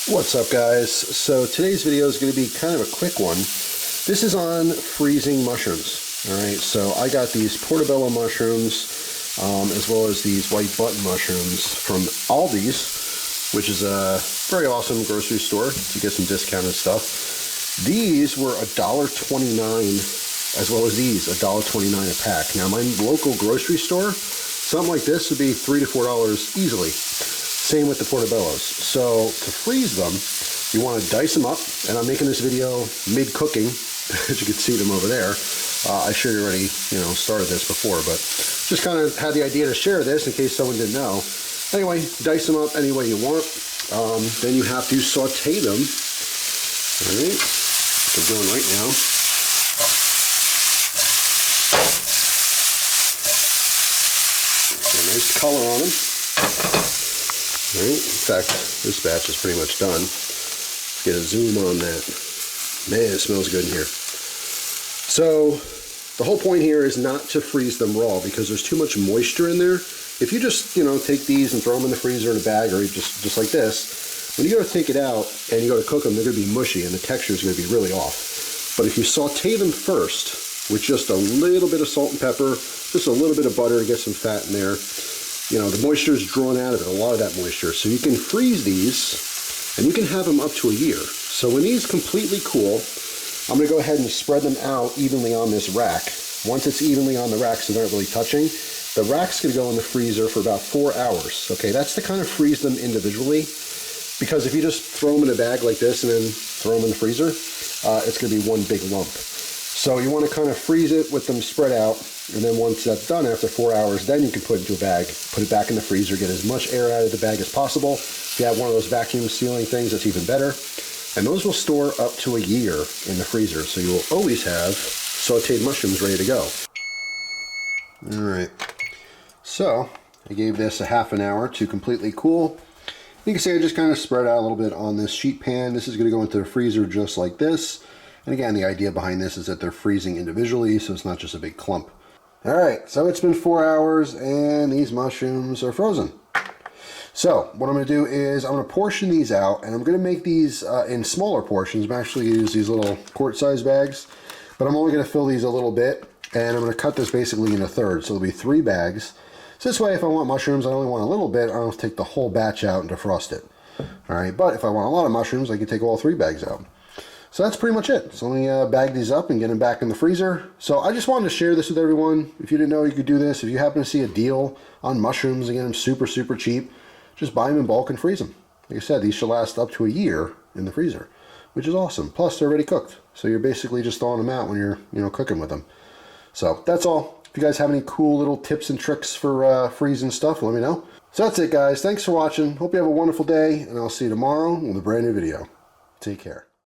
What's up, guys? So today's video is going to be kind of a quick one. This is on freezing mushrooms. Alright, so I got these portobello mushrooms as well as these white button mushrooms from Aldi's, which is a very awesome grocery store to get some discounted stuff. These were $1.29 as well as these $1.29 a pack. Now my local grocery store, something like this would be $3 to $4 easily. Same with the portobellos. So to freeze them, you want to dice them up, and I'm making this video mid-cooking, as you can see them over there. I sure you already, started this before, but just kind of had the idea to share this in case someone didn't know. Anyway, dice them up any way you want. Then you have to saute them. All right, like I'm doing right now. Get a nice color on them. Right. In fact, this batch is pretty much done. Let's get a zoom on that. Man, it smells good in here. So the whole point here is not to freeze them raw because there's too much moisture in there. If you just, take these and throw them in the freezer in a bag or just like this, when you go to take it out and you go to cook them, they're going to be mushy and the texture is going to be really off. But if you saute them first with just a little bit of salt and pepper, just a little bit of butter to get some fat in there, the moisture is drawn out of it, a lot of that moisture. So you can freeze these, and you can have them up to a year. So when these completely cool, I'm going to go ahead and spread them out evenly on this rack. Once it's evenly on the rack so they're not really touching, the rack's going to go in the freezer for about 4 hours. Okay, that's to kind of freeze them individually, because if you just throw them in a bag like this and then throw them in the freezer, it's going to be one big lump. So you want to kind of freeze it with them spread out, and then once that's done after 4 hours, then you can put it into a bag, put it back in the freezer, get as much air out of the bag as possible. If you have one of those vacuum sealing things, that's even better. And those will store up to a year in the freezer, so you will always have sauteed mushrooms ready to go. Alright, so I gave this a half an hour to completely cool. You can see I just kind of spread out a little bit on this sheet pan. This is going to go into the freezer just like this. And again, the idea behind this is that they're freezing individually, so it's not just a big clump. Alright, so it's been 4 hours and these mushrooms are frozen. So what I'm going to do is I'm going to portion these out, and I'm going to make these in smaller portions. I'm actually going to use these little quart-sized bags, but I'm only going to fill these a little bit, and I'm going to cut this basically into thirds. So there'll be 3 bags. So this way, if I want mushrooms, I only want a little bit, I don't have to take the whole batch out and defrost it. Alright, but if I want a lot of mushrooms, I can take all 3 bags out. So that's pretty much it. So let me bag these up and get them back in the freezer. So I just wanted to share this with everyone. If you didn't know you could do this, if you happen to see a deal on mushrooms and get them super, super cheap, just buy them in bulk and freeze them. Like I said, these should last up to a year in the freezer, which is awesome. Plus, they're already cooked. So you're basically just throwing them out when you're, cooking with them. So that's all. If you guys have any cool little tips and tricks for freezing stuff, let me know. So that's it, guys. Thanks for watching. Hope you have a wonderful day, and I'll see you tomorrow with a brand new video. Take care.